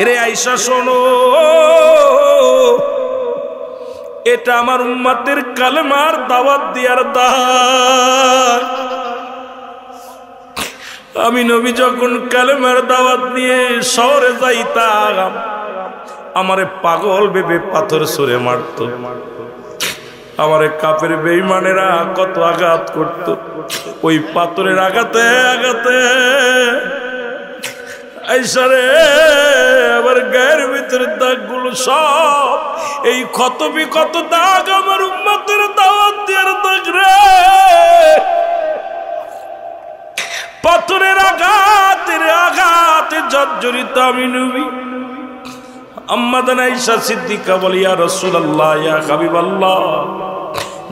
এরে আয়েশা শোনো, এটা আমার উম্মতের কালেমার দাওয়াত দিয়ার দাগ। আমি নবী যখন কালেমার দাওয়াত নিয়ে শহরে যাইতাম, আমারে পাগল ভেবে পাথর ছুঁড়ে মারতো, আমারে কাফের বেঈমানেরা কত আঘাত করত। ওই পাথরের আঘাতে আঘাতে আয়েশা রে আমার গায়ের ভিতরে দাগগুলো সব এই ক্ষত বিক্ষত দাগ আমার উম্মতের দাওয়াত দেওয়ার দাগ রে। পাথরের আঘাতে জর্জরিত আমি নবী। আম্মা জান আয়েশা সিদ্দিকা বলে, ইয়া রাসূলুল্লাহ, ইয়া হাবিবাল্লাহ,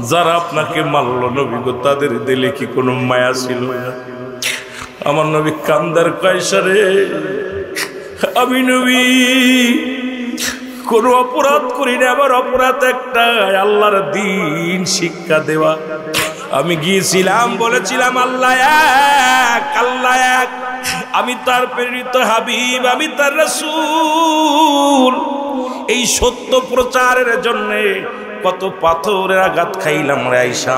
যারা আপনাকে মারল নবী গো, তাদের দিলে কি কোনো মায়া ছিল না? আমার নবী কান্দার আয়েশা রে, আমি নবী কোনো অপরাধ করি না, আমার অপরাধ একটা, আল্লাহর দ্বীন শিক্ষা দেওয়া। আমি গিয়েছিলাম, বলেছিলাম আল্লাহ এক, আল্লাহ এক, আমি তার প্রেরিত হাবিব, আমি তার রাসূল। এই সত্য প্রচারের জন্য কত পাথরের আঘাত খাইলাম রে আয়েশা।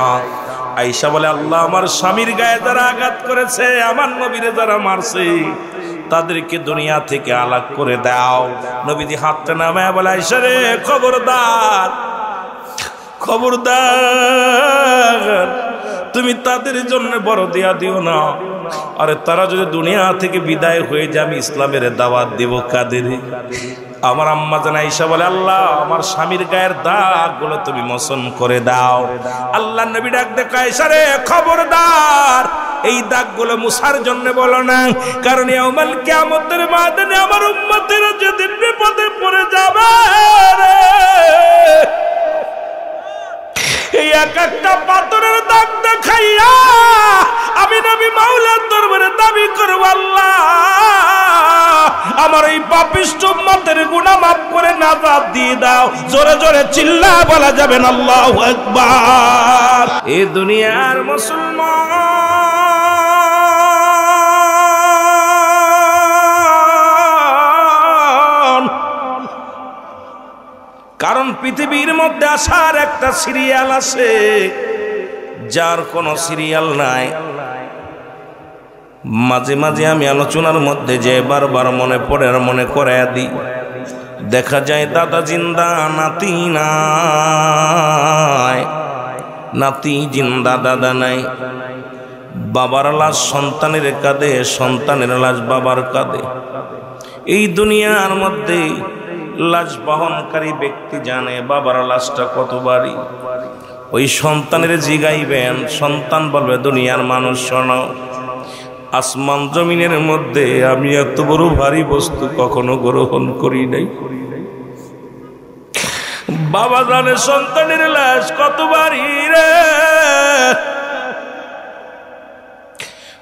আয়েশা বলে, আল্লাহ আমার স্বামীর গায়ে যারা আঘাত করেছে, আমার নবীরে যারা মারছে, তাদেরকে দুনিয়া থেকে আলাগ করে দাও। নবীজি হাতটা নামায় বলে, আয়েশা রে খবরদার, খবরদার, তুমি তাদের জন্য বড় দিয়া দিও না। আরে তারা যদি দুনিয়া থেকে বিদায় হয়ে যায়, আমি ইসলামের দাওয়াত দেব কাদের? আমার আম্মা জান আয়েশা বলে, আল্লাহ আমার স্বামীর গায়ের দাগগুলো তুমি মোচন করে দাও। আল্লাহ নবী ডাক দেখো, আয়েশা রে খবরদার, এই দাগগুলো মুছার জন্য বলো না, কারণ ইয়াউমাল কিয়ামতের ময়দানে আমার উম্মতেরা যেদিন বিপদে পড়ে যাবে, এই এক একটা পাথরের দাগ দেখাইয়া আমি নবী মাওলার দরবারে দাবি করব, আল্লাহ আমার এই পাপিষ্ঠ উম্মতের গুনাহ মাফ করে নাজাত দিয়ে দাও। জোরে জোরে চিল্লা বলা যাবে না আল্লাহু আকবার। এই দুনিয়ার মুসলমান, কারণ পৃথিবীর মধ্যে আসার একটা সিরিয়াল আছে, যার কোনো সিরিয়াল নাই। মাঝে মাঝে আমি আলোচনার মধ্যে যে বারবার মনে পড়ে আর মনে করাইয়া দিই, দেখা যায় দাদা জিন্দা, নাতি নাই, নাতি জিন্দা, দাদা নাই। বাবার লাশ সন্তানের কাঁধে, সন্তানের লাশ বাবার কাঁধে। এই দুনিয়ার মধ্যে লাশ বহনকারী ব্যক্তি জানে বাবার লাশটা কত ভারী। ওই সন্তানের জিগাইবেন, সন্তান বলবে, দুনিয়ার মানুষ শোনো, আসমান জমিনের মধ্যে আমি এত বড় ভারী বস্তু কখনো গ্রহণ করি নাই। বাবা জানে সন্তানের লাশ কত ভারী রে।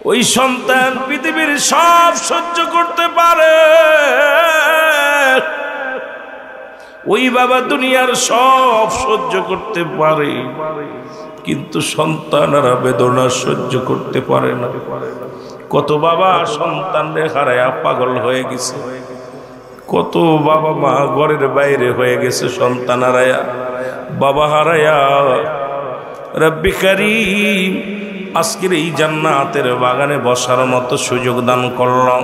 ওই সন্তান পৃথিবীর সব সহ্য করতে পারে, ওই বাবা দুনিয়ার সব সহ্য করতে পারে, কিন্তু সন্তানরা বেদনা সহ্য করতে পারে না। কত বাবা সন্তানরে হারায়া পাগল হয়ে গেছে, কত বাবা মা ঘরের বাইরে হয়ে গেছে সন্তান হারায়া, বাবা হারায়া। রব্বি কারীম আজকের এই জান্নাতের বাগানে বসার মতো সুযোগ দান করলাম।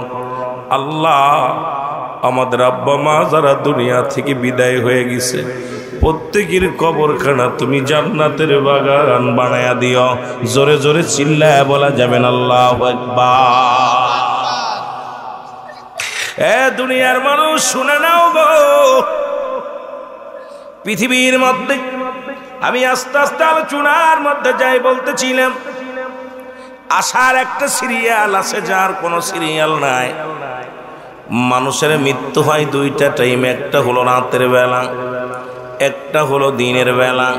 আল্লাহ আমাদের আব্বা মা যারা দুনিয়া থেকে বিদায় হয়ে গেছে, প্রত্যেকের কবরখানা তুমি জান্নাতের বাগান বানায়া দিও। জোরে জোরে চিল্লায় বলা যাবেন আল্লাহু আকবার। এ দুনিয়ার মানুষ শুনে নাও গো, পৃথিবীর মধ্যে আমি আস্তে আস্তে আলোচনার মধ্যে যাই বলতেছিলাম, আসার একটা সিরিয়াল আছে, যার কোনো সিরিয়াল নাই। মানুষের মৃত্যু হয় দুইটা টাইমে, একটা হলো রাতের বেলা, একটা হলো দিনের বেলা।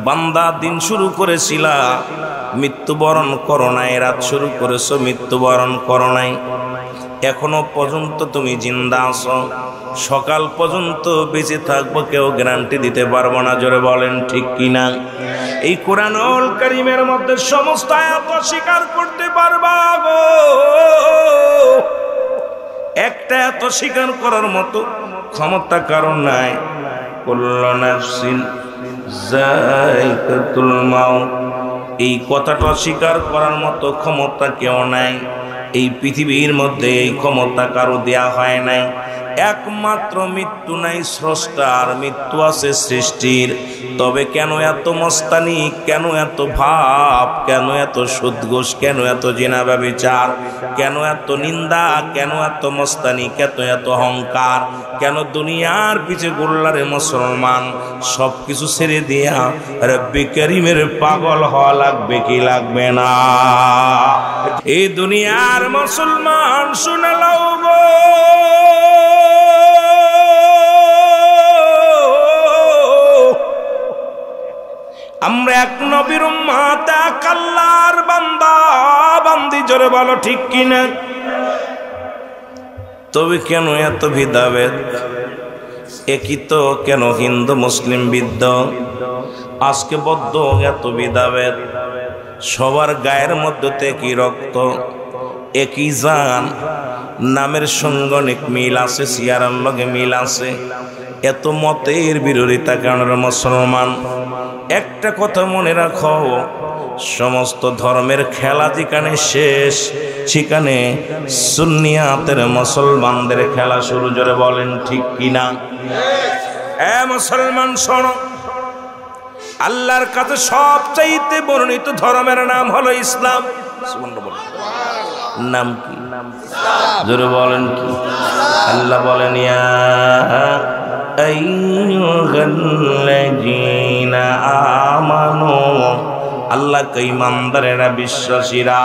বান্দা দিন শুরু করেছিল, মৃত্যুবরণ করো নাই, রাত শুরু করেছো, মৃত্যুবরণ করো নাই। এখনো পর্যন্ত তুমি জিন্দা আছো, সকাল পর্যন্ত বেঁচে থাকবো কেউ গ্যারান্টি দিতে পারবো না। জোরে বলেন ঠিক কিনা? এই কোরআনুল কারীমের মধ্যে সমস্ত আয়াত স্বীকার করতে পারবা গো। একটা এত স্বীকার করার মতো ক্ষমতা কারণ নাই। কুল্লু নাফসিন যায়িকাতুল মাউত, এই কথাটা স্বীকার করার মতো ক্ষমতা কেউ নাই। এই পৃথিবীর মধ্যে এই ক্ষমতা কারো দেয়া হয় নাই। একমাত্র মৃত্যু নাই স্রষ্টার, মৃত্যু আছে সৃষ্টির। তবে কেন এত মস্তানি, কেন এত ভাব, কেন এত সুদঘোষ, কেন এত জিনা ব্যভিচার, কেন এত নিন্দা, কেন এত মস্তানি, কেন এত অহংকার, কেন দুনিয়ার পিছে গোল্লারে মুসলমান? সব কিছু ছেড়ে দিয়া রব্বি করিমের পাগল হওয়া লাগবে কি লাগবে না? এই দুনিয়ার মুসলমান শুনে লও গো, আমরা এক নবীর উম্মত, এক আল্লাহর বান্দা বান্দি, জোরে বলো ঠিক কিনা? তবে কেন এত ভেদাভেদ? একই তো, কেন হিন্দু মুসলিম বিদ্ধ, আজকে বদ্ধ এত ভেদাভেদ? সবার গায়ের মধ্যে তো একই রক্ত, একই জান, নামের সঙ্গে অনেক মিল আছে, সিয়ারার লগে মিল আছে। এত মতের বিরোধিতা কারণ মুসলমান। একটা কথা মনে রাখো, সমস্ত ধর্মের খেলা যেখানে শেষ, সেখানে সুন্নিয়াতের মুসলমানদের খেলা শুরু। জোরে বলেন ঠিক কিনা? মুসলমান শোনো, আল্লাহর কাছে সবচাইতে বর্ণিত ধর্মের নাম হলো ইসলাম। নাম কি? জোরে বলেন কি? আল্লাহ বলেন ইয়া আইয়ুহাল্লাযীনা আমানু, আল্লাহ ইমানদারেরা, বিশ্বাসীরা।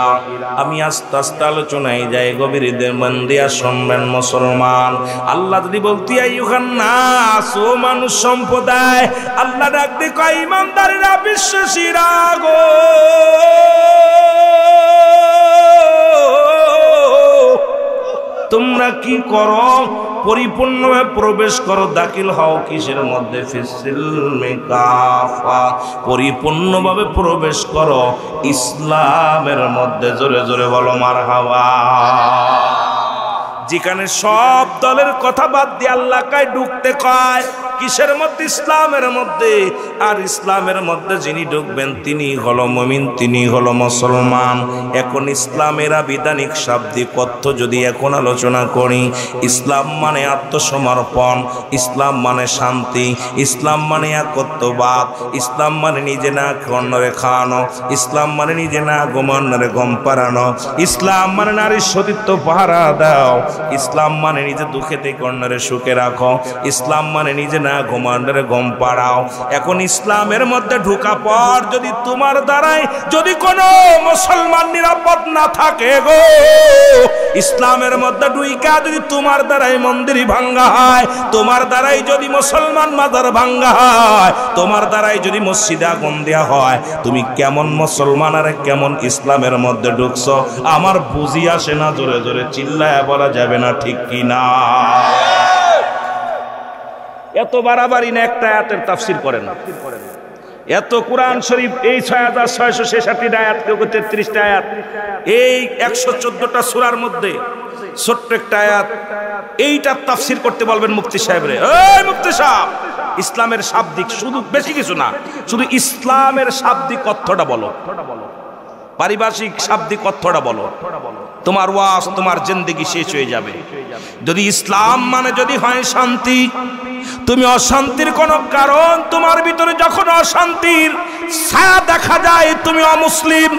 আমি আস্তে আস্তে আলোচনায় যাই, গভীরদের মন দিয়া শুনবেন মুসলমান। আল্লাহ যদি বলতে আইয়ুহান নাস, ও মানুষ সম্প্রদায়, আল্লাহ ডাক দিয়ে কয় ইমানদারেরা, বিশ্বাসীরা গো, তোমরা কি করো? পরিপূর্ণভাবে প্রবেশ করো, দাখিল হও কিসের মধ্যে? ফিসিলমে কাফা, পরিপূর্ণভাবে প্রবেশ করো ইসলামের মধ্যে। জোরে জোরে বলো মারহাবা। যেখানে সব দলের কথা বাদ দিয়ে আল্লাহ কায় ঢুকতে কয় কিসের মধ্যে? ইসলামের মধ্যে। আর ইসলামের মধ্যে যিনি ঢুকবেন তিনি হলো মুমিন, তিনি হলো মুসলমান। এখন ইসলামের আবিধানিক শাব্দিক অর্থ যদি এখন আলোচনা করি, ইসলাম মানে আত্মসমর্পণ, ইসলাম মানে শান্তি, ইসলাম মানে একত্ববাদ, ইসলাম মানে নিজে না অন্যরে খাওয়ানো, ইসলাম মানে নিজে না ঘুমানোরে ঘুম পাড়ানো, ইসলাম মানে নারীর সতীত্ব পাহারা দাও, ইসলাম মানে নিজে দুঃখে থেকে অন্যরে সুখে রাখো, ইসলাম মানে নিজে না ঘুমানোরে ঘুম পাড়াও। এখন ইসলামের মধ্যে ঢোকা পর যদি তোমার দ্বারাই যদি কোনো মুসলমান নিরাপদ না থাকে গো, ইসলামের মধ্যে ঢুইকা যদি তোমার দ্বারাই মন্দির ভাঙ্গা হয়, তোমার দ্বারাই যদি মুসলমান মাজার ভাঙ্গা হয়, তোমার দ্বারাই যদি মসজিদে আগুন দেয়া হয়, তুমি কেমন মুসলমান আর কেমন ইসলামের মধ্যে ঢুকছো আমার বুঝি আসে না। জোরে জোরে চিল্লায় বলা যাবে না ঠিক কি না? এত বাড়াবাড়ি না, একটা আয়াতের তাফসীর করেন না। এত কোরআন শরীফ, এই 6666 আয়াত, 33টা আয়াত, এই 114টা সূরার মধ্যে ছোট্ট একটা আয়াত, এইটার তাফসীর করতে বলবেন মুফতি সাহেবরে। এই মুফতি সাহেব, ইসলামের শাব্দিক, শুধু বেশি কিছু না, শুধু ইসলামের শাব্দিক অর্থটা বলো, পারিভাষিক শাব্দিক অর্থটা বলো, তোমার ওয়াজ, তোমার জিন্দেগি শেষ হয়ে যাবে। যদি ইসলাম মানে যদি হয় শান্তি, তুমি অশান্তির কোন কারণ, তোমার ভিতরে যখন অশান্তির ছায়া দেখা যায় তুমি অমুসলিম।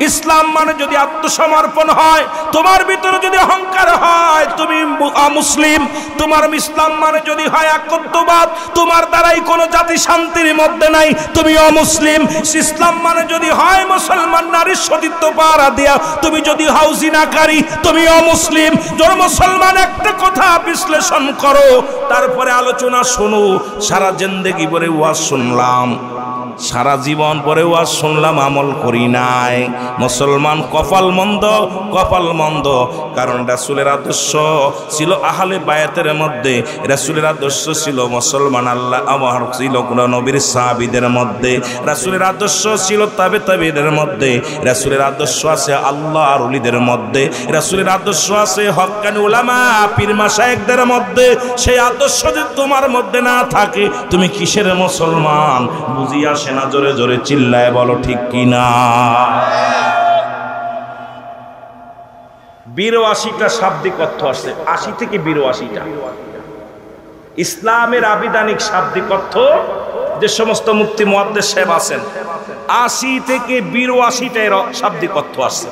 ইসলাম মানে যদি আত্মসমর্পণ হয়, তোমার ভিতরে যদি অহংকার হয় তুমি অমুসলিম। তোমার ইসলাম মানে যদি হয় একত্ববাদ, তোমার দ্বারাই কোনো জাতি শান্তির মধ্যে নাই, তুমি অমুসলিম। ইসলাম মানে যদি হয় মুসলমান নারীর সতীত্ব পাহারা দিয়া, তুমি যদি হও জিনাকারী, তুমি অমুসলিম। যারা মুসলমান একটা কথা বিশ্লেষণ করো, তারপরে আলোচনা শোনো। সারা জিন্দেগি ভরে ওয়াজ শুনলাম, সারা জীবন পরে ওয়াজ শুনলাম, আমল করি নাই। মুসলমান কপাল মন্দ, কপাল মন্দ। কারণ রাসূলের আদর্শ ছিল আহলে বায়াতের মধ্যে, রাসূলের আদর্শ ছিল মুসলমান আল্লাহ আমার ছিল নবীর সাহাবীদের মধ্যে, রাসূলের আদর্শ ছিল তাবেঈদের মধ্যে, রাসূলের আদর্শ আছে আল্লাহর ওলিদের মধ্যে, রাসূলের আদর্শ আছে হক্কানি উলামা পীর মাশায়েখদের মধ্যে। সেই আদর্শ যদি তোমার মধ্যে না থাকে তুমি কিসের মুসলমান? বুঝি আসে না? জোরে জোরে চিল্লায় বলো ঠিক কিনা। 82টা শাব্দিক অর্থ আসছে, 80 থেকে 82টা ইসলামের আবিধানিক শাব্দিক অর্থ। যে সমস্ত মুফতি মুহাদ্দিস সাহেব আছেন 80 থেকে 82টা শাব্দিক অর্থ আসছে।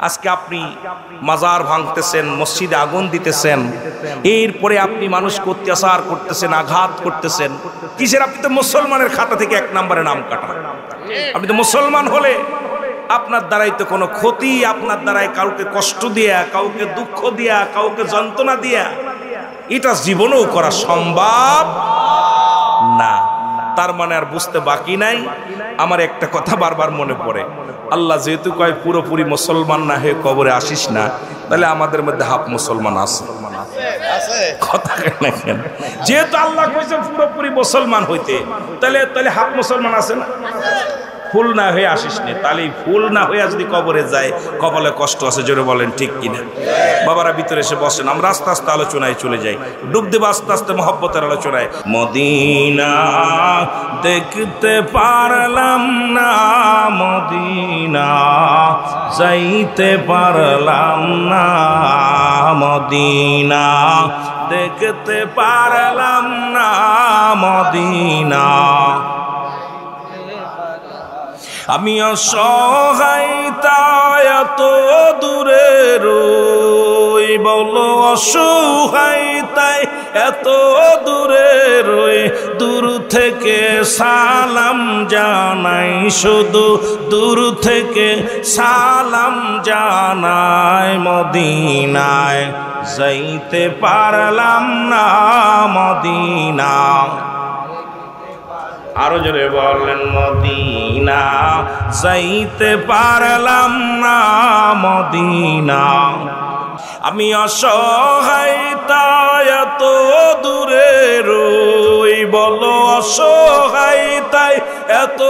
আজকে আপনি মাজার ভাঙতেছেন, মসজিদে আগুন দিতেছেন, এরপরে আপনি মানুষকে অত্যাচার করতেছেন, আঘাত করতেছেন, কিসের? আপনি তো মুসলমানের খাতা থেকে 1 নম্বরে নাম কাটা। আপনি তো মুসলমান হলে আপনার দ্বারাই তো কোনো ক্ষতি, আপনার দ্বারাই কাউকে কষ্ট দিয়া, কাউকে দুঃখ দিয়া, কাউকে যন্ত্রণা দিয়া এটা জীবনেও করা সম্ভব না। তার মানে আর বুঝতে বাকি নাই। আমার একটা কথা বারবার মনে পড়ে, আল্লাহ যেহেতু কয় পুরোপুরি মুসলমান না হয়ে কবরে আসিস না, তাহলে আমাদের মধ্যে হাফ মুসলমান আছে। কথা কেন? যেহেতু আল্লাহ কইছে পুরোপুরি মুসলমান হইতে, তাহলে হাফ মুসলমান আছে না? ফুল না হয়ে আসিস নে, তাহলে ফুল না হয়ে যদি কবরে যায় কপালে কষ্ট আছে। জোরে বলেন ঠিক কিনা? বাবারা ভিতরে এসে বসেন, আমরা আস্তে আস্তে আলোচনায় চলে যাই, ডুব দেব আস্তে আস্তে মহব্বতের আলোচনায়। মদিনা দেখতে পারলাম না, মদিনা যাইতে পারলাম না, মদিনা দেখতে পারলাম না, মদিনা আমি অসহায় তাই এত দূরে রই, বলো অসহায় তাই এত দূরে রই, দূর থেকে সালাম জানাই, শুধু দূর থেকে সালাম জানাই, মদিনায় যাইতে পারলাম না, মদিনা। আরো জোরে বলেন, মদিনা যাইতে পারলাম না, মদিনা আমি অসহায় তাই এত দূরে রই, বলো অসহায় তাই এত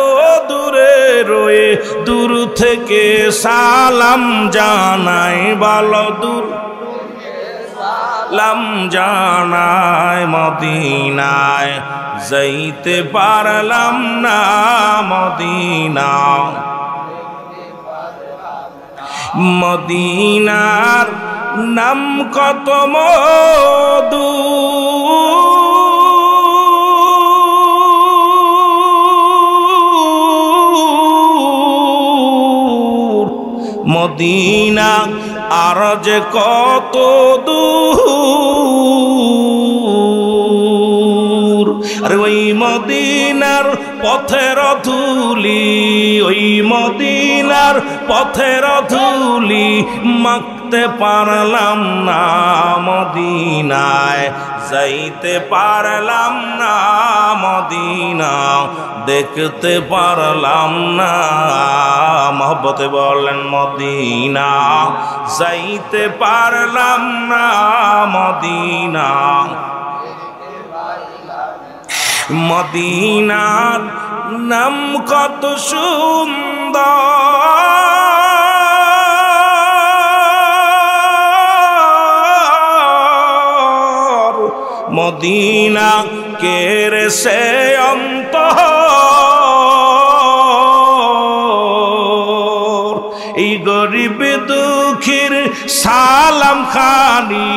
দূরে রই, দূর থেকে সালাম জানাই, বলো দূর সালাম জানাই, মদিনায় যাইতে পারলাম না, মদিনা। মদিনার নাম কত মধু, মদিনা আর যে কত দূর, আরে ওই মদিনার পথের ধুলি, ওই মদিনার পথের ধুলি মাখতে পারলাম না, মদিনায় যাইতে পারলাম না, মদিনা দেখতে পারলাম না, মহব্বতে বলেন মদিনা যাইতে পারলাম না, মদিনা। মদিনার নাম কত সুন্দর, মদিনা কেরে সে অন্তর, এই গরিব দুঃখীর সালাম খানি,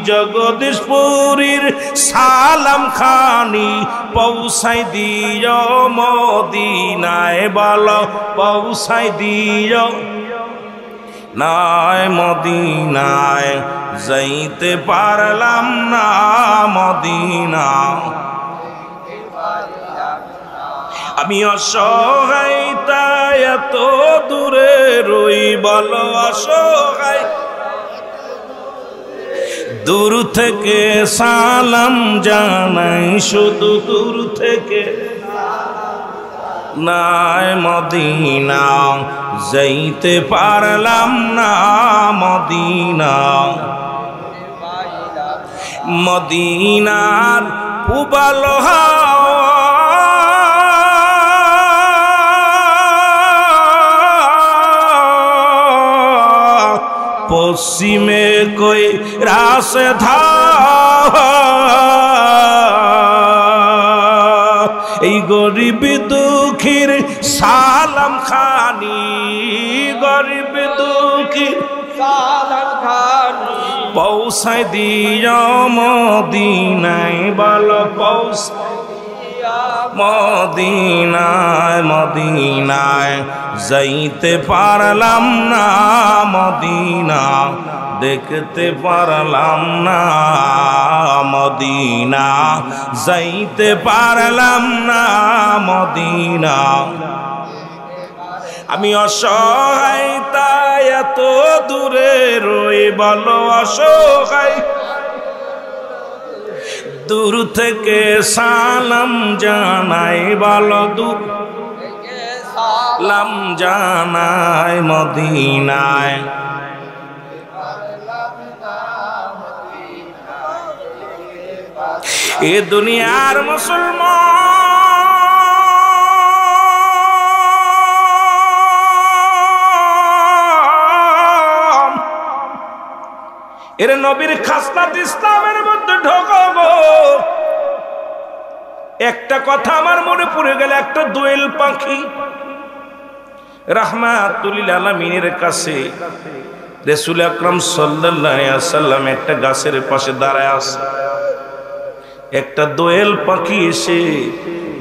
জগদীশপুরীর সালাম খানি পৌঁছাই দিও মদিনায়, বলো পৌঁছাই দিও নাই, মদিনায় যাইতে পারলাম না, মদিনা আমি অসহায় তাই এত দূরে রই, বলো অসহায় দূর থেকে সালাম জানাই, শুধু দূর থেকে নাই মদিনা যাইতে পারলাম না মদিনা মদিনার উবাল পশ্চিমে কই রাসে ধা এই গরিব দুঃখীর সালাম খানি গরিব দুঃখীর সালাম খানি পৌঁছায় দিয়া মদিনায় বলো পৌঁছায় মদিনায় মদিনায় যাইতে পারলাম না মদিনা দেখতে পারলাম না মদিনা যাইতে পারলাম না মদিনা আমি অসহায় তাই এত দূরে রই বলো অসহায় দূর থেকে সালাম জানাই বলো দূর সালাম জানাই মদিনায় এ দুনিয়ার মুসলমান এর নবীর খাসলাত ইসলামের মধ্যে ঢোকো একটা কথা আমার মনে পড়ে গেল একটা দোয়েল পাখি রাহমাতুল লিল আলামিনের কাছে রাসূল আকরাম সাল্লাল্লাহু আলাইহি ওয়াসাল্লাম একটা গাছের পাশে দাঁড়ায় আছে একটা দোয়েল পাখি এসে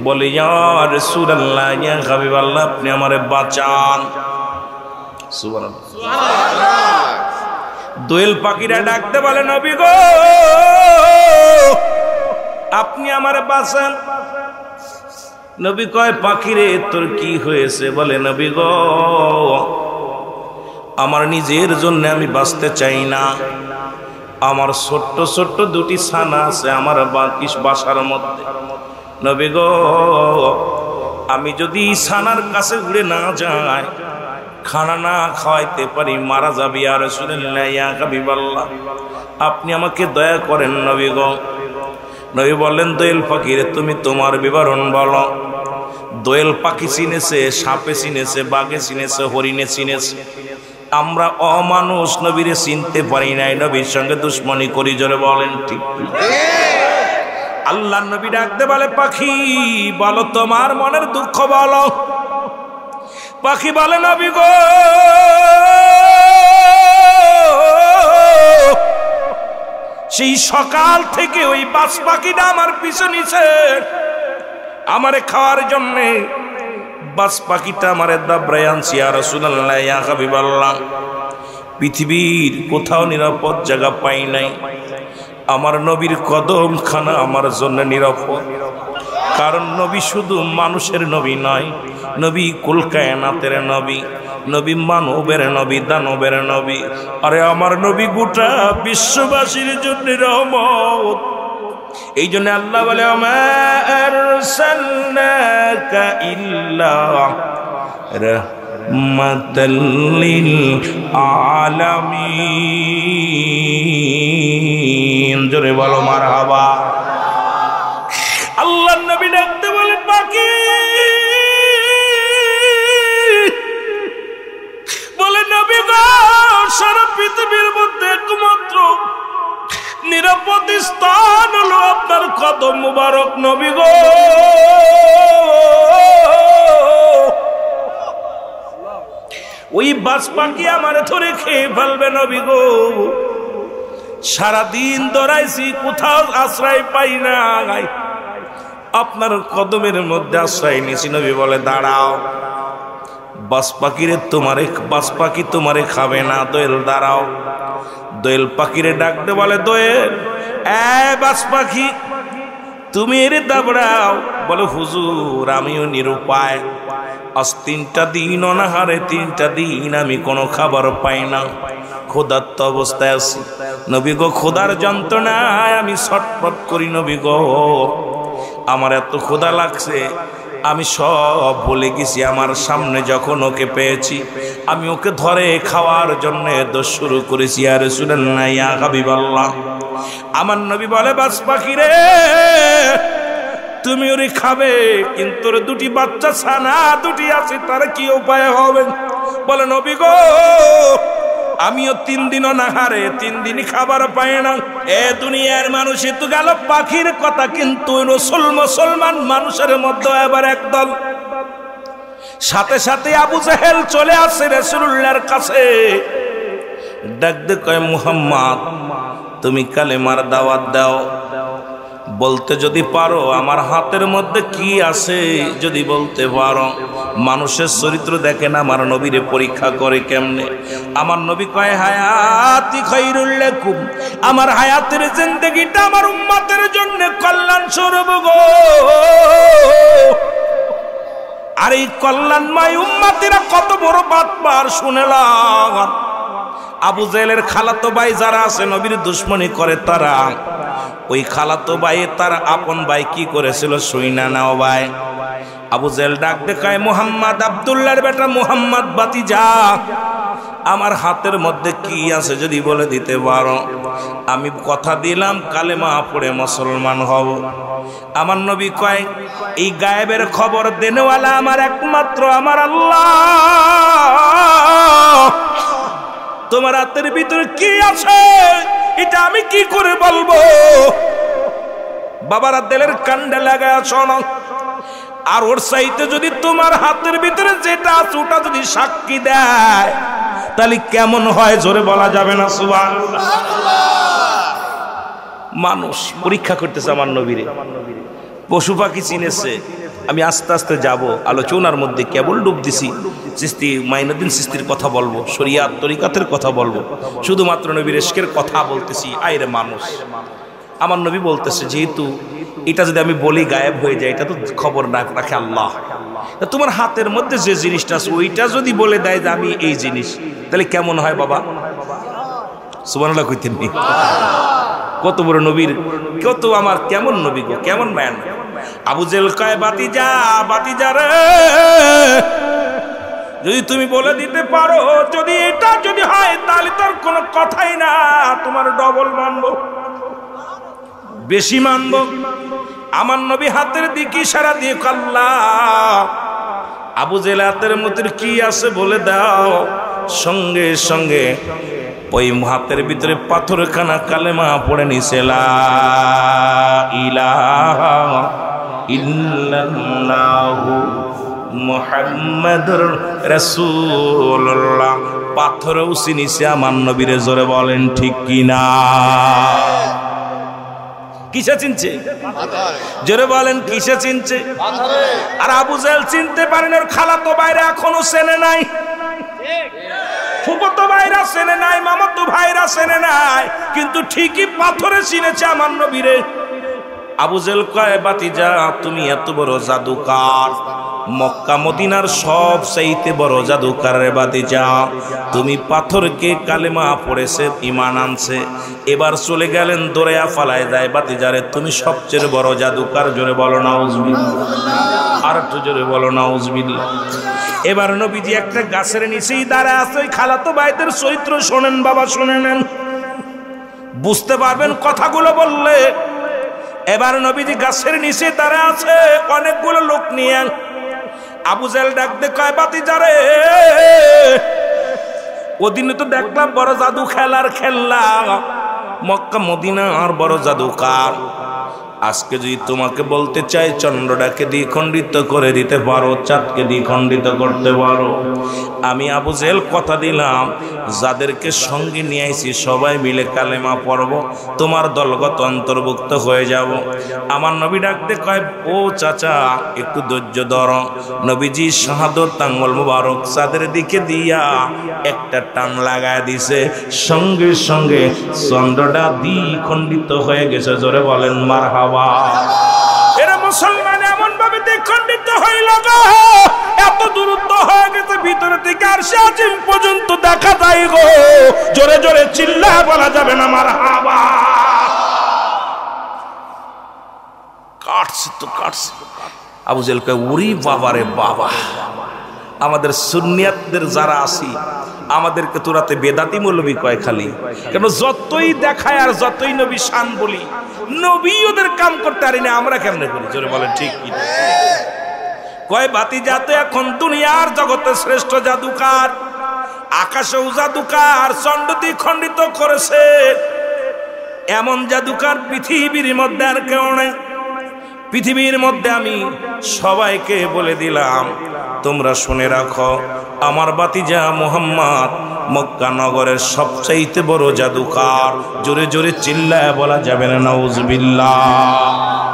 বলে ইয়া রাসূলুল্লাহ ইয়া হাবিবাল্লাহ আপনি আমারে বাঁচান সুবহানাল্লাহ সুবহানাল্লাহ দোয়েল পাখিরা ডাকতে বলে নবী গো আপনি আমারে বাঁচান নবী কয় পাখিরে তোর কি হয়েছে বলে নবী গো আমার নিজের জন্য আমি বাঁচতে চাই না আমার ছোট্ট ছোট্ট দুটি ছানা আছে আমার বাসার মধ্যে নবী গো আমি যদি ছানার কাছে উড়ে না যাই খানা না খাওয়াইতে পারি মারা যাবে ইয়া রাসূলুল্লাহ ইয়া হাবিবাল্লাহ আপনি আমাকে দয়া করেন নবী গো নবী বললেন দোয়েল পাখিরে তুমি তোমার বিবরণ বলো দোয়েল পাখি চিনেছে সাপে চিনেছে বাঘে চিনেছে হরিণে চিনেছে আমরা অমানুষ নবীরে চিনতে পারি নাই নবীর সঙ্গে দুশ্মনী করি জোরে বলেন ঠিক আল্লাহ নবী ডাকতে বলে পাখি বলো তোমার মনের দুঃখ বলো পাখি বলে নবী গো সেই সকাল থেকে ওই বাস পাখিটা আমার পিছু নিছে আমারে খাওয়ার জন্যে বাস পাখিটা আমারে দাবড়ায় আনছি ইয়া রাসূলুল্লাহ ইয়া হাবিবাল্লাহ পৃথিবীর কোথাও নিরাপদ জায়গা পাই নাই আমার নবীর কদম খানা আমার জন্য নিরাপদ কারণ নবী শুধু মানুষের নবী নয় নবী কুল কায়নাতের নবী নবী মানবের নবী দানবের নবী আরে আমার নবী গোটা বিশ্ববাসীর জন্য রহমত এই জন্য আল্লাহ বলে মা আরসালনাকা ইল্লা রাহমাতাল লিল আলামিন জোরে বলো মারহাবা আল্লাহ নবী ডাকতে বলে পাখি বলে নবী গো সারা পৃথিবীর মধ্যে একমাত্র নিরাপদ স্থান হলো আপনার কদম মুবারক নবী গো ওই বাস পাখি আমারে ধরে খেয়ে ফেলবে নবী গো সারাদিন দৌড়াইছি কোথাও আশ্রয় পাই না আপনার কদমের মধ্যে আশ্রয় নিয়েছি নবী বলে দাঁড়াও বাস পাখিরে বাস পাখি তোমারে খাবে না দোয়েল দাঁড়াও দোয়েল পাখিরে ডাকতে বলে দোয়েল বাস পাখি তুমি এর দাবড়াও বলে হুজুর আমিও নিরুপায় আজ 3টা দিন অনাহারে 3টা দিন আমি কোনো খাবার পাই না ক্ষুধার্ত অবস্থায় আছি নবী গো ক্ষুধার যন্ত্রণায় আমি ছটফট করি নবী গো আমার এত ক্ষুধা লাগছে আমি সব বলে গেছি। আমার সামনে যখন ওকে পেয়েছি আমি ওকে ধরে খাওয়ার জন্য দোষ শুরু করেছি। ইয়া রাসূলুল্লাহ, ইয়া হাবিবাল্লাহ, আমার নবী বলে বাস পাখি রে, তুমি ওরে খাবে, কিন্তু ওর দুটি বাচ্চা ছানা দুটি আছে, তার কি উপায় হবে? বলে নবী গো, আমিও 3 দিনও না হারে 3 দিনই খাবার পাই না। এ দুনিয়ার মানুষ তো গেল পাখির কথা, কিন্তু রসুল মুসলমান মানুষের মধ্যে এবার একদল। সাথে সাথে আবু জাহেল চলে আসে রাসূলুল্লাহর কাছে, ডাক দে কয় মুহাম্মদ, তুমি কালেমার দাওয়াত দাও। বলতে যদি পারো আমার হাতের মধ্যে কি আছে, যদি বলতে পারো। মানুষের চরিত্র দেখেন আমার নবীরে পরীক্ষা করে কেমনে। আমার নবী কয় হায়াতি খায়রুল লাকুম, আমার হায়াতের জিন্দেগিটা আমার উম্মতের জন্য কল্যাণ স্বরূপ গো। আর এই কল্যাণময় উম্মতিরা কত বড় বাতবার শুনেলাম। আবু জাহেলের খালাতো ভাই যারা আছে নবীর দুশমনি করে, তারা ওই খালাতো ভাই তার আপন ভাই কি করেছিল শুইনা নাও ভাই। আবু জাহেল ডাক দেখায় মুহাম্মদ, আব্দুল্লাহর বেটা মুহাম্মদ বাতিজা, আমার হাতের মধ্যে কি আছে যদি বলে দিতে পারো, আমি কথা দিলাম কালেমা পড়ে মুসলমান হব। আমার নবী কয় এই গায়েবের খবর দেনেওয়ালা আমার একমাত্র আমার আল্লাহ। তোমার হাতের ভিতরে কি আছে এটা আমি কি করে বলবো? বাবার দিলের কান্ডে লাগায় শোনো। আর ওর চাইতে যদি তোমার হাতের ভিতরে যেটা আছে ওটা যদি সাক্ষী দেয় তাহলে কেমন হয় জোরে বলা যাবে না সুবহানাল্লাহ। মানুষ পরীক্ষা করতেছে আমার নবীরে, পশু পাখি চিনেছে। আমি আস্তে আস্তে যাব, আলোচনার মধ্যে কেবল ডুব দিছি। চিস্তি মাইনুদ্দিন চিস্তির কথা বলবো, শরিয়াত তরিকাতের কথা বলবো, শুধুমাত্র নবীর ইশকের কথা বলতেছি। আইরে মানুষ, আমার নবী বলতেছে যেহেতু এটা যদি আমি বলি গায়েব হয়ে যায়, এটা তো খবর না রাখে আল্লাহ। তোমার হাতের মধ্যে যে জিনিসটা আছে ওইটা যদি বলে দেয় যে আমি এই জিনিস, তাহলে কেমন হয় বাবা? সুবহানাল্লাহ কইতেন নি? কত বড় নবীর, কত আমার কেমন নবী গো, কেমন ম্যান। আবু জাহেল কয় বাতিজা, বাতিজা রে, যদি তুমি বলে দিতে পারো যদি এটা যদি হয় তাহলে তোর কোনো কথাই না, তোমার ডবল মানবো, বেশি মানবো। আমার নবী হাতের দিকে ইশারা দিয়ে আল্লাহ, আবু জাহেল হাতের মধ্যে কি আছে বলে দাও। সঙ্গে সঙ্গে ওই হাতের ভিতরে পাথরখানা কালেমা পড়ে নিছে, লা ইলাহা ইল্লাল্লাহু মুহাম্মাদুর রাসূলুল্লাহ। পাথর উসি নিছে আমার নবীরে, জোরে বলেন ঠিক কিনা? কিসে চিনছে? জোরে বলেন কিসে চিনছে? আর আবু জাহেল চিনতে পারেন, ওর খালাতো ভাইরা এখনো চেনে নাই, ফুফাতো ভাইরা চেনে নাই, মামাতো ভাইরা চেনে নাই, কিন্তু ঠিকই পাথরে চিনেছে আমার নবীরে। আবু জাহেল কয় বাতিজা, তুমি এত বড় জাদুকার, মক্কা মদিনার সব চাইতে বড় জাদুকার রে বাতিজা, তুমি পাথরকে কালেমা পড়েছে, ঈমান আনছে, এবার চলে গেলেন দৌড়াইয়া ফালায় যায় বাতিজারে, তুমি সবচেয়ে বড় জাদুকার। জোরে বলো নাউজুবিল্লাহ, আর একটু জোরে বলো নাউজুবিল্লাহ। এবার নবীজি একটা গাছের নিচেই দাঁড়ায় আছে। ওই খালাতো ভাইদের চরিত্র শোনেন বাবা, শুনে নেন, বুঝতে পারবেন কথাগুলো বললে। এবার নবীজি গাছের নিচে দাঁড়ায় আছে অনেকগুলো লোক নিয়ে। আবু জাহেল ডাক দে কয় বাতিজা রে, ওদিনে তো দেখলাম বড় জাদু খেলার খেললা, মক্কা মদিনা আর বড় জাদুকার। আজকে যদি তোমাকে বলতে চাই চন্দ্রটাকে দ্বিখণ্ডিত করে দিতে পারো, চাঁদকে দ্বিখণ্ডিত করতে পারো, আমি আবু জাহেল কথা দিলাম যাদেরকে সঙ্গে নিয়ে আইছি সবাই মিলে কালেমা পড়ব, তোমার দলগত অন্তর্ভুক্ত হয়ে যাব। আমার নবী ডাকতে কয় ও চাচা একটু ধৈর্য ধরো। নবীজি শাহাদত আঙ্গুল মুবারক চাঁদের দিকে দিয়া একটা টান লাগায় দিছে, সঙ্গে সঙ্গে চন্দ্রটা দ্বিখণ্ডিত হয়ে গেছে। জোরে বলেন মারহাবা। এরা মুসলমান এমন ভাবে দ্বিখণ্ডিত হইল গো, এত দূরত্ব হয়ে গেছে ভিতরে থেকে আরশে আজিম পর্যন্ত দেখা যায় গো। জোরে জোরে চিল্লা বলা যাবে না মারহাবা। কাটছে তো কাটছে, আবু জেহেল কয় ওরে বাবারে বাবা, আমাদের সুন্নিয়াতদের যারা আছি আমাদেরকে তোরাতে বেদাতি মৌলবী কয় খালি, কেন যতই দেখায় আর যতই নবী শান বলি, নবী ওদের কাম করতে পারি না, আমরা কেমনে করি? জোরে বলেন ঠিক কি? কয় ভাতিজা তো এখন দুনিয়ার জগতে শ্রেষ্ঠ জাদুকার, আকাশেও জাদুকার, চন্ডতি খণ্ডিত করেছে, এমন জাদুকার পৃথিবীর মধ্যে আর কেউ নেই। পৃথিবীর মধ্যে আমি সবাইকে বলে দিলাম, তোমরা শুনে রাখো, আমার ভাতিজা মুহাম্মদ মক্কা নগরের সবচাইতে বড় জাদুকার। জোরে জোরে চিল্লায় বলা যাবে না নাউজুবিল্লাহ?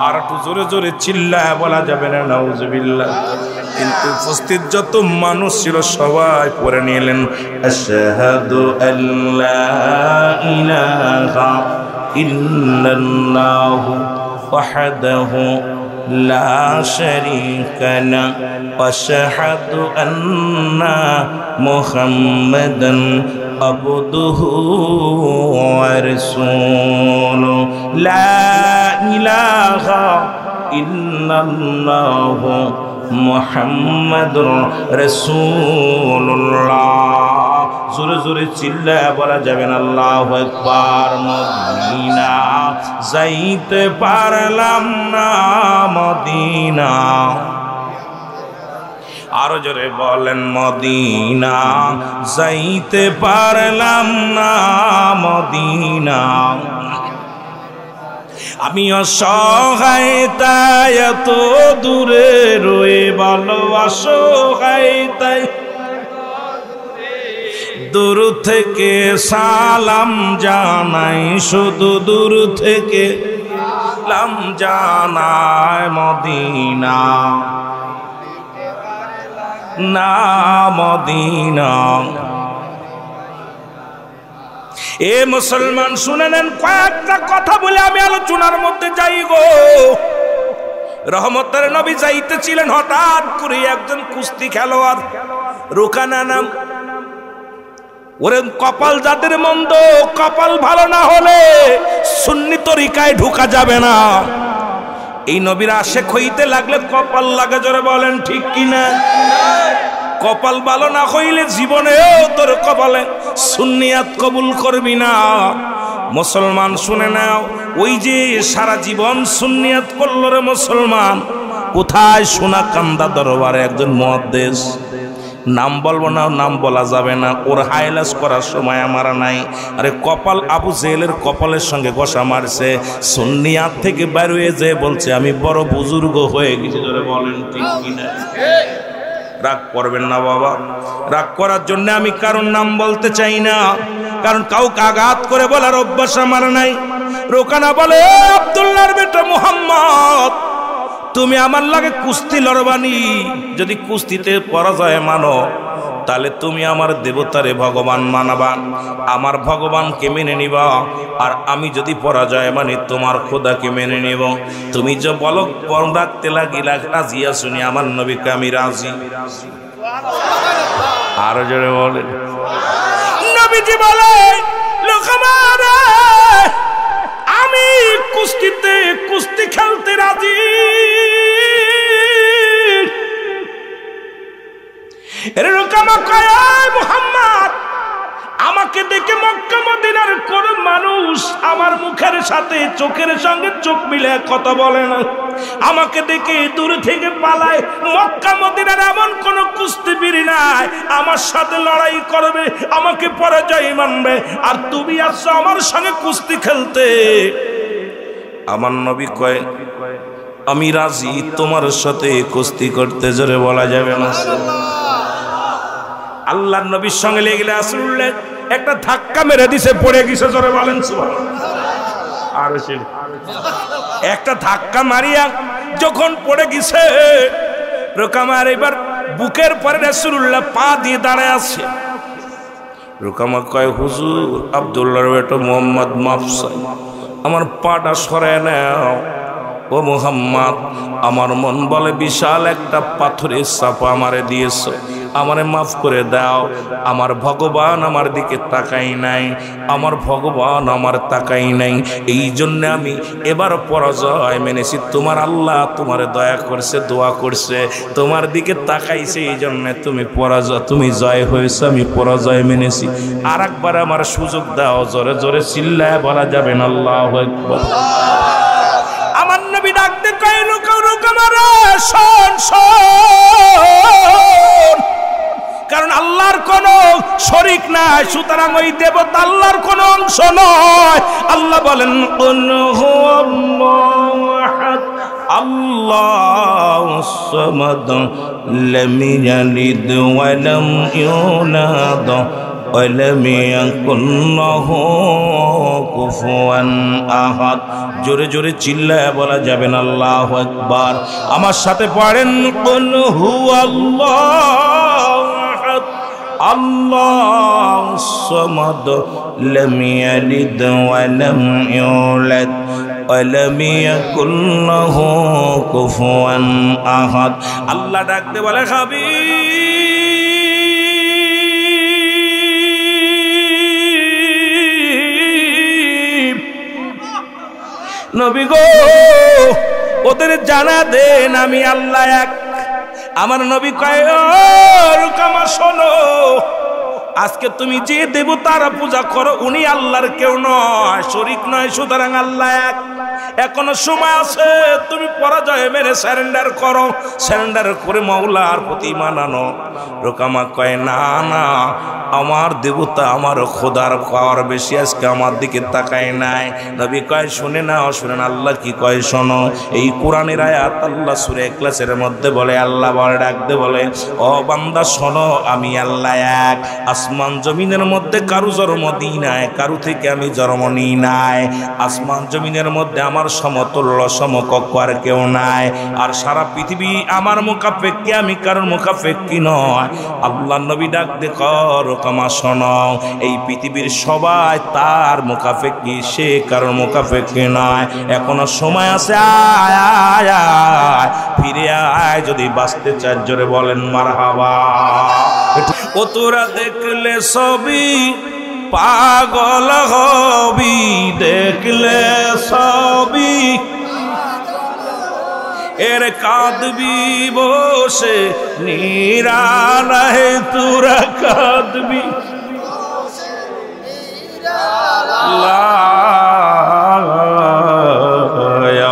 আর একটু জোরে জোরে চিল্লায় বলা যাবে না নাউজুবিল্লাহ? কিন্তু উপস্থিত যত মানুষ ছিল সবাই পড়ে নিলেন আশহাদু আল্লা ইলাহা ইল্লাল্লাহু ওয়াহদাহু লা শারীকা লাহু ওয়া আশহাদু আন্না মুহাম্মাদান আবদুহু ওয়া রাসূলুহু লা ইলাহা ইল্লাল্লাহু মুহাম্মাদুর রাসূলুল্লাহ। জোরে জোরে চিল্লায় বলা যাবে না আল্লাহু আকবার। মদিনা যাইতে পারলাম না, মদিনা, আরো জোরে বলেন মদিনা যাইতে পারলাম না, মদিনা। আমি অসহায় তাই এত দূরে রয়ে, ভালো অসহায় তাই দূর থেকে সালাম জানাই, শুধু দূর থেকে সালাম জানাই, মদিনা না মদিনা। এ মুসলমান শুনে নেন, কয়েকটা কথা বলে আমি আলোচনার মধ্যে যাই গো। রহমতের নবী যাইতেছিলেন, হঠাৎ করে একজন কুস্তি খেলোয়াড়, রুকানা নাম। ওরে কপাল যাদের মন্দ, কপাল ভালো না হলে সুন্নি তরিকায় ঢোকা যাবে না। এই নবীর আশেক হইতে লাগলে কপাল লাগে, জোরে বলেন ঠিক কিনা? কপাল ভালো না হইলে জীবনেও তোর কপালে সুন্নিয়াত কবুল করবি না। মুসলমান শুনে নাও, ওই যে সারা জীবন সুন্নিয়াত করল রে মুসলমান, কোথায়? সোনাকান্দা দরবারে একজন মুহাদ্দিস, নাম বলবো না, নাম বলা যাবে না, ওর হাইলাস করার সময় আমার নাই। আরে কপাল আবু জেহেলের কপালের সঙ্গে ঘষা মারছে, সুন্নিয়াত থেকে বের হয়ে যে বলছে আমি বড় বুজুর্গ হয়ে গেছি। জোরে বলেন ঠিক কিনা? রাগ করবেন না বাবা, রাগ করার জন্য আমি কারণ নাম বলতে চাই না, কারণ কাউকে আঘাত করে বলার অভ্যাস আমার নাই। রোকানা বলে, আব্দুল্লাহর বেটা মুহাম্মদ, তুমি আমার লাগে কুস্তি লড়বানি, যদি কুস্তিতে পরাজয় মানো তাহলে তুমি আমার দেবতারে ভগবান মানাবা, আমার ভগবানকে মেনে নিবা, আর আমি যদি পরাজয় মানি তোমার খোদাকে মেনে নিব। তুমি যে বলো বরং রাখতে লাগিলা রাজি শুনি, আমার নবীকে আমি রাজি। আরো জোরে বলে নবীজি বলে, লোকামারে আমি কুস্তিতে কুস্তি খেলতে রাজি। মুহাম্মদ, আমাকে দেখে মক্কা মদিনার কোন মানুষ আমার মুখের সাথে চোখের সঙ্গে চোখ মিলে কথা বলে না, আমাকে দেখে দূর থেকে পালায়। মক্কা মদিনার এমন কোন কুস্তিবীর নাই আমার সাথে লড়াই করবে, আমাকে পরাজয় মানবে, আর তুমি আসছো আমার সঙ্গে কুস্তি খেলতে। আমার নবী কয়, আমি রাজি তোমার সাথে কুস্তি করতে। জোরে বলা যাবে না? আল্লাহর নবীর সঙ্গে লেগে গেলে রাসূলুল্লাহ একটা ধাক্কা মেরে দিছে, পড়ে গেছে। জোরে বলেন সুবহানাল্লাহ। আর একটা ধাক্কা মারিয়া যখন পড়ে গেছে, রোকামার এবার বুকের পরে রাসূলুল্লাহ পা দিয়ে দাঁড়ায় আছে। রোকামা কয়, হুজুর আব্দুল্লাহর বেটা মুহাম্মদ মাফ চাই, আমার পাটা সরায় নাও। ও মুহাম্মদ, আমার মন বলে বিশাল একটা পাথরের চাপা আমারে দিয়েছ, আমারে মাফ করে দাও। আমার ভগবান আমার দিকে তাকাই নাই, আমার ভগবান আমার তাকাই নাই, এই জন্য আমি এবার পরাজয় মেনেছি। তোমার আল্লাহ তোমার দয়া করছে, দোয়া করছে, তোমার দিকে তাকাইছে, এই জন্য তুমি জয় হয়েছে, আমি পরাজয় মেনেছি। আর একবার আমার সুযোগ দাও। জোরে জোরে চিল্লায় বলা যাবে না আল্লাহু আকবার। আমার নবী ডাকতে কয় রুকো রুকো মারা, শোন শোন, কারণ আল্লাহর কোনো শরীক নাই, সুতরাং ওই দেবতা আল্লাহর কোনো অংশ নয়। আল্লাহ বলেন আল্লাহুস সামাদ লাম ইয়ালিদ ওয়া লাম ইউলাদ ওয়া লাম ইয়াকুল লাহু কুফুয়ান আহাদ। জোরে জোরে চিল্লায় বলা যাবে না আল্লাহু আকবার। আমার সাথে পড়েন কুল হুয়াল্লাহু আহাদ আল্লাহুস সামাদ লাম ইয়ালিদ ওয়া লাম ইউলাদ ওয়া লাম ইয়াকুল লাহু কুফুয়ান আহাদ। আল্লাহ ডাকতে বলে হাবিব নবী গো, ওদের জানা দেন আমি আল্লাহ এক। আমার নবী কয় রুকামা শোনো, আজকে তুমি যে দেবতারা পূজা করো উনি আল্লাহর কেউ নয়, শরীক নয়, সুতরাং আল্লাহ এক। এখনো সময় আছে, তুমি পরাজয় মেনে সারেন্ডার করো, সারেন্ডার করে মাওলার প্রতি মানানো। রুকামা কয় না না, আমার দেবতা আমার খোদার পাওয়ার বেশি, আজকে আমার দিকে তাকায় নাই। নবী কয় শুনে নাও, শুনেন আল্লাহ কি কয় শোনো। এই কোরআনের আয়াত আল্লাহ সূরা ইখলাসের মধ্যে বলে, আল্লাহ বলে ডাকতে বলে ও বান্দা শোনো, আমি আল্লাহ এক। আসমান জমিনের মধ্যে কারু জন্ম দিই নাই, কারু থেকে আমি জন্ম নিই নাই। আসমান জমিনের মধ্যে আমার সমতুল্য সমকক্ষ আর কেউ নাই। আর সারা পৃথিবী আমার মুখাপেক্ষী, আমি কারোর মুখাপেক্ষী নয়। আল্লাহ নবী ডাক দে কর রুকামা শোনো, এই পৃথিবীর সবাই তার মুখাপেক্ষী, সে কারোর মুখাপেক্ষী নয়। এখনো সময় আছে, আয় আয় আয়, ফিরে আয় যদি বাঁচতে চাস। জোরে বলেন মারহাবা। ও তোরা দেখলে সবই পাগল হবি, দেখলে সবই এর কাঁদবি বসে নিরালায়, তোরা কাঁদবি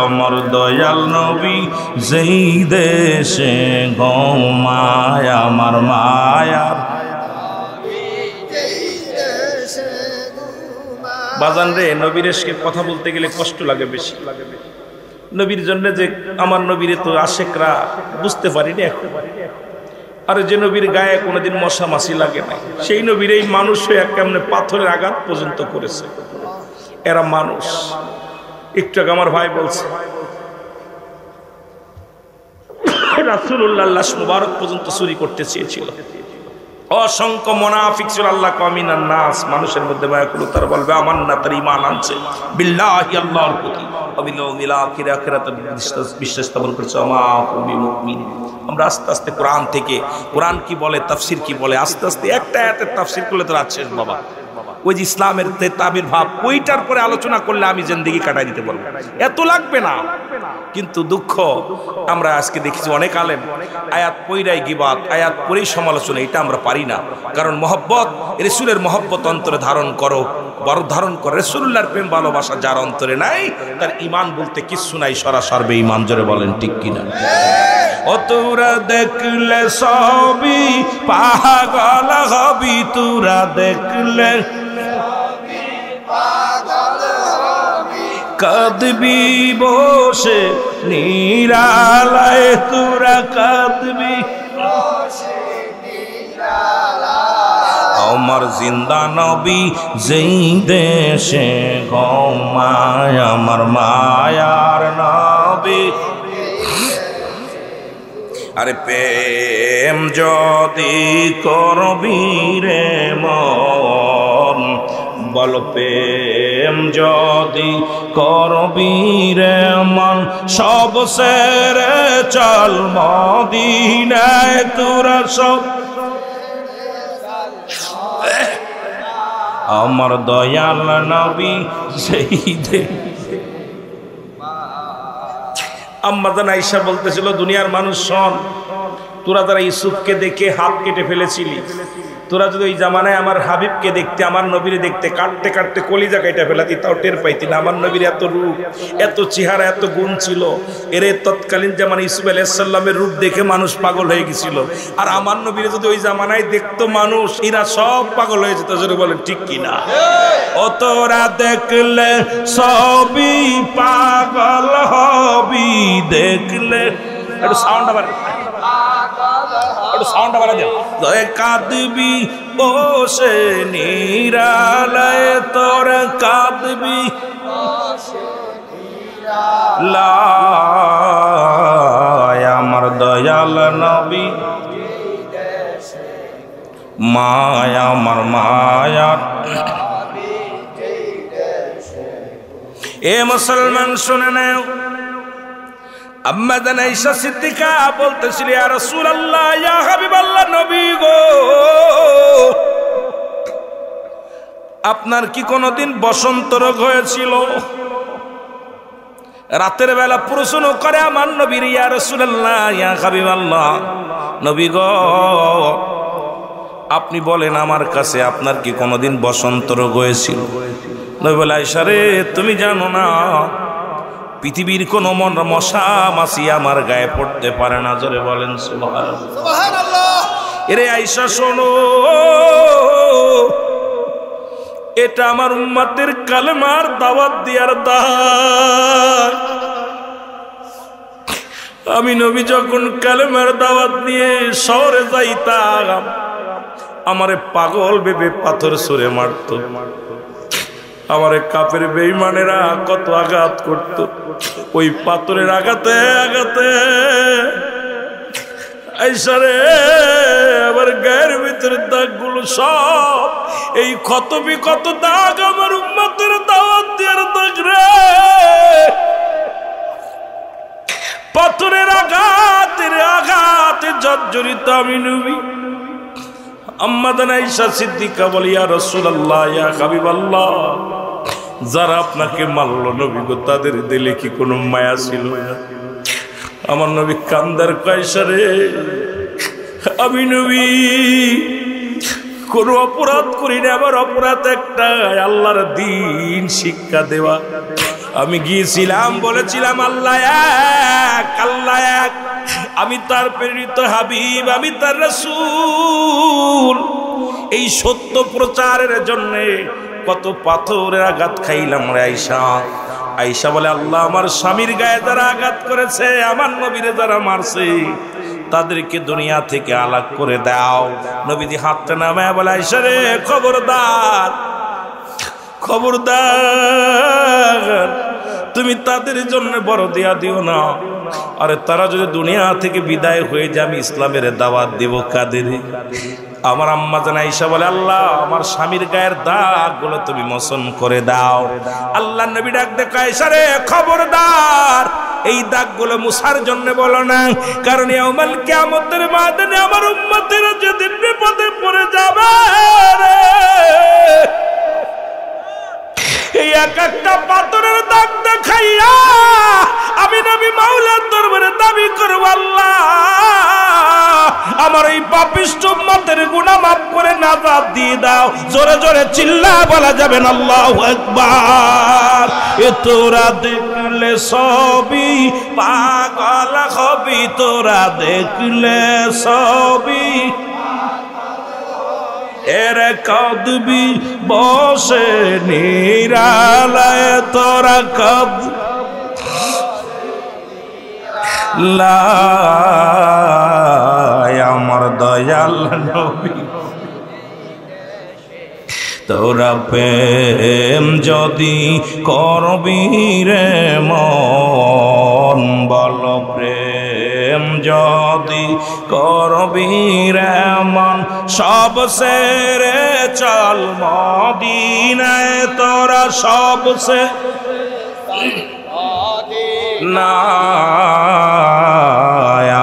আমার দয়াল নবী যেই দেশে ঘুমায়, আমার মায়ার বাজান রে। নবীর এসকে কথা বলতে গেলে কষ্ট লাগে বেশি। নবীর জন্য যে আমার নবীর তো আশেকরা বুঝতে পারিনি এখন। আর যে নবীর গায়ে কোনোদিন মশা মাছি লাগে না, সেই নবীর এই মানুষ হয়ে কেমনে পাথরের আঘাত পর্যন্ত করেছে। এরা মানুষ। একটু আগে আমার ভাই বলছে রাসূলুল্লাহ লাশ মুবারক পর্যন্ত চুরি করতে চেয়েছিল। অসংখ্য মুনাফিক ছিল। আল্লাহ কামিনান নাস, মানুষের মধ্যে মায়া করলো, তারা বলবে আমার না, তার ঈমান আনছে বিল্লাহি, আল্লাহর প্রতি, অবিল আখিরাতে বিশ্বাস স্থাপন করেছে। আমরা আস্তে আস্তে কোরআন থেকে, কোরআন কি বলে, তাফসির কি বলে, আস্তে আস্তে একটা আয়াতের তাফসির করলে তো রাত শেষ বাবা। ওই যে ইসলামের তাবির ভাব, ওইটার পরে আলোচনা করলে আমি জিন্দেগি কাটাই দিতে পারবো, এত লাগবে না। কিন্তু দুঃখ, আমরা আজকে দেখেছি অনেক আলেম আয়াত পইরাই গিবাত, আয়াত পরেই সমালোচনা, এটা আমরা পারি না। কারণ মহব্বত, রাসূলের মহব্বত অন্তরে ধারণ করো, বড় ধারণ করো। রাসূলুল্লাহর প্রেম ভালোবাসা যার অন্তরে নাই, তার ঈমান বলতে কিচ্ছু নাই, সরাসর বেঈমান। জোরে বলেন ঠিক কিনা? ও তোরা দেখলে সবই পাগল হবি, তোরা দেখলে কাঁদবি বসে নিরালায়, তোরা কাঁদবি আমার জিন্দা নবী যেই দেশে ঘুমায়, আমার মায়ার নবী। আরে প্রেম যদি করবি রে মন, বল প্রেম যদি করবি রে মন, সব সেরে চল মদিনায়, তোরা সব আমার দয়াল নবী সেই দেশ। আম্মা জান আয়েশা বলতেছিল, দুনিয়ার মানুষ শোন, তোরা যারা ইউসুফকে দেখে হাত কেটে ফেলেছিলি, তোরা যদি ওই জামানায় আমার হাবিবকে দেখতে, আমার নবীরে দেখতে, কাটতে কাটতে কলিজা কেটে ফেলাতি, তাও টের পাইতি না। আমার নবীর এত রূপ, এত চেহারা, এত গুণ ছিল। এরে তৎকালীন জামানায় ইউসুফ আলাইহিস সালামের রূপ দেখে মানুষ পাগল হয়ে গেছিল। আর আমার নবীরে যদি ওই জামানায় দেখতো মানুষ, এরা সব পাগল হয়ে যেত। যদি বলেন ঠিক কিনা? ও তোরা দেখলে সবই পাগল হবি, দেখলে একটু সাউন্ড আবার, একটু সাউন্ড আবার দেন। কাঁদবি বসে নিরালায়, তোর কাঁদবি আমার দয়াল নবী মায়া, আমার মায়া। এ মুসলমান শুনে নাও, আম্মা জান আয়েশা সিদ্দিকা বলতেছিল, ইয়া রাসূলুল্লাহ, ইয়া হাবিবাল্লাহ, নবী গো, আপনার কি কোনদিন বসন্ত রোগ হয়েছিল? রাতের বেলা প্রশ্ন করে আমার নবীর, ইয়া রাসূলুল্লাহ, ইয়া হাবিবাল্লাহ, নবী গো, আপনি বলেন আমার কাছে, আপনার কি কোনদিন বসন্ত রোগ হয়েছিল? নবী বলে, আয়েশা রে, তুমি জানো না, পৃথিবীর কোন মশা মাছি আমার গায়ে পড়তে পারে না। জোরে বলেন সুবহানাল্লাহ। এরে আয়েশা শোনো, এটা আমার উম্মতের কালেমার দাওয়াত দেওয়ার দাগ। আমি নবী যখন কালেমার দাওয়াত দিয়ে শহরে যাইতাম, আমারে পাগল ভেবে পাথর ছুঁড়ে মারত, আমারে কাফের বেঈমানেরা কত আঘাত করত। ওই পাথরের আঘাতে আঘাতে আয়েশা রে, আমার গায়ের ভিতরে দাগগুলো সব এই ক্ষত বিক্ষত দাগ, আমার উম্মতের দাওয়াত দেওয়ার দাগ রে। পাথরের আঘাতের আঘাতে জর্জরিত আমি নবী। আম্মা জান আয়েশা সিদ্দিকা বলে, ইয়া রাসূলুল্লাহ, ইয়া হাবিবাল্লাহ, যারা আপনাকে মারলো নবী গো, তাদের দিলে কি কোনো মায়া ছিল না? আমার নবী কান্দার আয়েশা রে, আমি নবী কোনো অপরাধ করি না, আমার অপরাধ একটা, আল্লাহর দ্বীন শিক্ষা দেওয়া। আমি গিয়েছিলাম, বলেছিলাম আল্লাহ এক, আল্লাহ এক, আমি তার প্রেরিত হাবিব, আমি তার রাসূল। এই সত্য প্রচারের জন্য কত পাথরের আঘাত খাইলাম রে আয়েশা। আয়েশা বলে, আল্লাহ আমার স্বামীর গায়ে যারা আঘাত করেছে, আমার নবীরে যারা মারছে, তাদেরকে দুনিয়া থেকে আলাদা করে দাও। নবীজি হাতটা নামায় বলে, আয়েশা রে, খবরদার, খবরদার, তুমি তাদের জন্য বড় দেয়া দিও না। আরে তারা যদি দুনিয়া থেকে বিদায় হয়ে যায়, আমি ইসলামের দাওয়াত দিব কাদের? আমার আম্মা জান আয়েশা বলে, আল্লাহ আমার স্বামীর গায়ের দাগগুলো তুমি মোচন করে দাও। আল্লাহ নবী ডাক দেখে, আয়েশা রে, খবরদার, এই দাগগুলো মুছার জন্য বলো না, কারণ ইয়াউমাল কিয়ামতের ময়দানে আমার উম্মতেরা যেদিন বিপদে পড়ে যাবে, এই এক একটা পাথরের দাগ দেখাইয়া আমি নবী মাওলার দরবারে দাবি করব, আল্লাহ আমার এই পাপিষ্ঠ উম্মতের গুনাহ মাফ করে নাজাত দিয়ে দাও। জোরে জোরে চিল্লা বলা যাবে না আল্লাহু আকবার। এ তোরা দেখলে সবই পাগল হবি, তোরা দেখলে সবই এরে কাঁদবি বসে নিরালায়, তোরা কাঁদ আমার দয়াল নবী। তোরা প্রেম যদি করবি রে মন, বল প্রেম যদি করবি রে মন, সব সেরে চল মদিনায়, তোরা সব সে না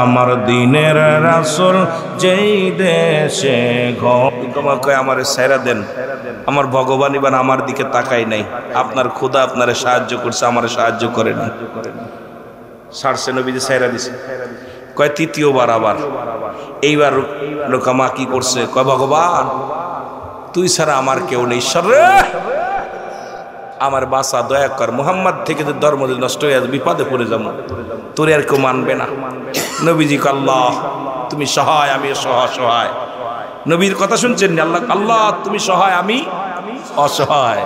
আমার দিনের রাসূল যেই দেশে ঘর, আমার সেরা দেন আমার ভগবান এবার আমার দিকে তাকাই নাই, আপনার খোদা আপনারে সাহায্য করছে, আমারে সাহায্য করে না। সারছে নবীজি সাইরা দিছে। কয় তৃতীয়বার আবার, এইবার লোকামা কি করছে, কয় ভগবান তুই ছাড়া আমার কেউ নেই, ঈশ্বর রে আমার বাসা দয়া কর, মুহাম্মদ থেকে তো ধর্ম নষ্ট হয়ে যাবে, বিপদে পড়ে যাবো, তোর আর কেউ মানবে না। নবীজি আল্লাহ তুমি সহায়, আমি সহায়। নবীর কথা শুনছেন আল্লাহ, আল্লাহ তুমি সহায় আমি অসহায়।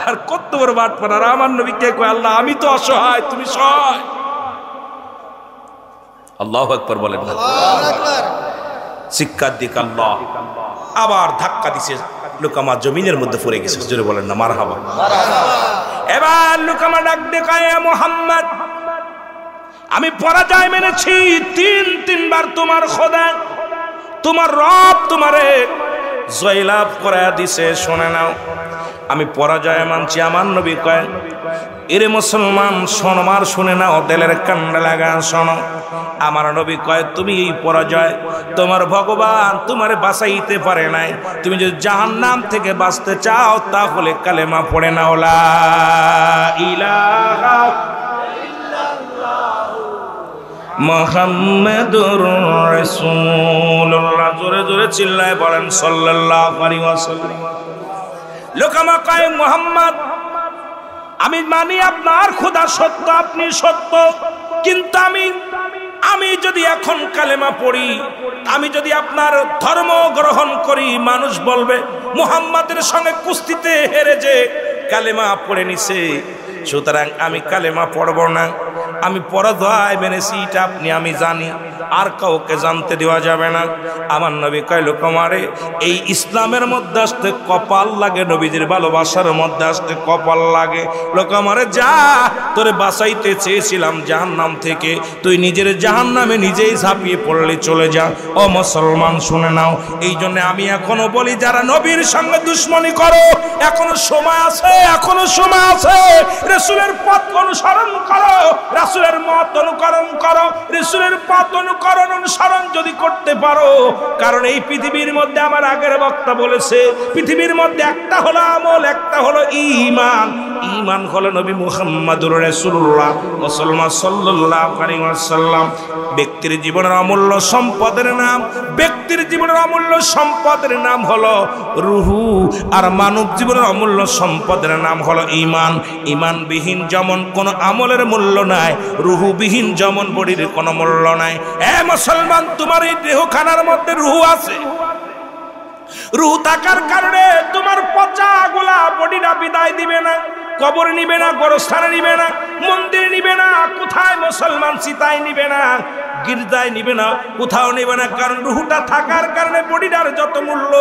আর কত বড় বাটপার, আর আমার নবীকে কয় আল্লাহ আমি তো অসহায়, তুমি সহায়। আল্লাহু আকবার বলেন না। শিক্ষার দিক আল্লাহ আবার ধাক্কা দিছে, লুকামা জমিনের মধ্যে পড়ে গেছে, জোরে বলেন না মারহাবা। এবার লুকামা ডাক দেখায় মুহাম্মদ আমি পরাজয় মেনেছি, তিনবার তোমার খোদা তোমার রব তোমারে জয়লাভ করায়া দিছে, শুনে নাও আমি পরাজয় মানছি। আমার নবী কয় এরে মুসলমান শোনো, মার শুনে নাও, দিলের কান্ডা লাগা শোনো। আমার নবী কয় তুমি এই পরাজয় তোমার ভগবান তোমারে বাঁচাইতে পারে নাই, তুমি যদি জাহান্নাম থেকে বাঁচতে চাও তাহলে কালেমা পড়ে নাও লা ইলাহা মুহাম্মাদুর রাসূলুল্লাহ। জোরে জোরে চিল্লায় বলেন সাল্লাল্লাহু আলাইহি ওয়াসাল্লাম। লোকামা কয় মুহাম্মদ আমি মানি আপনার খোদা সত্য, আপনি সত্য, কিন্তু আমি যদি এখন কালেমা পড়ি, আমি যদি আপনার ধর্ম গ্রহণ করি, মানুষ বলবে মুহাম্মাদের সঙ্গে কুস্তিতে হেরে যে কালেমা পড়ে নিছে, সুতরাং আমি কালেমা পড়ব না, আমি পরাজয় মেনেছি, এটা আপনি আমি জানি, আর কাউকে জানতে দেওয়া যাবে না। আমার নবী কয় লোকমারে এই ইসলামের মধ্যে আসতে কপাল লাগে, নবীজির ভালোবাসার মধ্যে আসতে কপাল লাগে। লোকমারে যা তোরে বাঁচাইতে চেয়েছিলাম জাহান্নাম থেকে, তুই নিজের জাহান্নামে নিজেই ঝাঁপিয়ে পড়লে চলে যা। ও মুসলমান শুনে নাও, এই জন্য আমি এখনো বলি যারা নবীর সঙ্গে দুশ্মনী করো এখনো সময় আছে, এখনো সময় আছে, রাসূলের পথ অনুসরণ করো, রাসূলের মত অনুকরণ করো, রাসূলের পথ অনুসরণ যদি করতে পারো। কারণ এই পৃথিবীর মধ্যে আমার আগের বক্তা বলেছে পৃথিবীর মধ্যে একটা হলো আমল, একটা হলো ঈমান। ঈমান হলো নবী মুহাম্মদুর রাসূলুল্লাহ মুসলমান সাল্লাল্লাহু আলাইহি ওয়াসাল্লাম। ব্যক্তির জীবনের অমূল্য সম্পদের নাম, ব্যক্তির জীবনের অমূল্য সম্পদের নাম হলো রুহু, আর মানব জীবনের অমূল্য সম্পদের নাম হলো ঈমান। ঈমানবিহীন যেমন কোনো আমলের মূল্য নাই, রুহুবিহীন যেমন বডির কোনো মূল্য নাই। এ মুসলমান তোমার এই দেহখানার মধ্যে রুহু আছে, রুহু থাকার কারণে তোমার পচা গোলা বডিটা বিদায় দিবে না, কবর নিবে না, গোরস্থানে নিবে না, মন্দির নিবে না, কোথায় মুসলমান চিতায় নিবে না, গির্জায় নিবে না, কোথাও নিবে না। কারণ রুহুটা থাকার কারণে বডিটার যত মূল্য,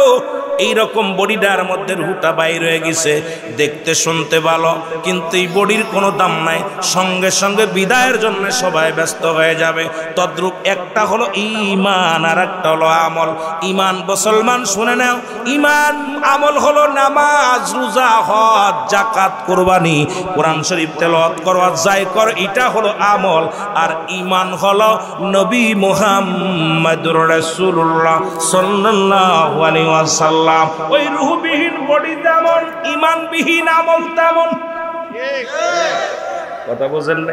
এইরকম বডিটার মধ্যে রুহুটা বাইর হয়ে গেছে। দেখতে শুনতে ভালো, কিন্তু এই বডির কোনো দাম নাই, সঙ্গে সঙ্গে বিদায়ের জন্য সবাই ব্যস্ত হয়ে যাবে। তদ্রূপ একটা হলো ঈমান আর একটা হলো আমল। ঈমান মুসলমান শুনে নাও, ঈমান আমল হলো নামাজ, রোজা, হজ, যাকাত, কুরবানি, কোরআন শরীফ তেলাওয়াত করো, যাই করো, এটা হলো আমল। আর ঈমান হলো নবী মুহাম্মদুর রাসূলুল্লাহ সাল্লাল্লাহু আলাইহি ওয়াসাল্লাম। ওই রূহবিহীন বডি যেমন, ঈমানবিহীন আমল তেমন। কথা বুঝেন না?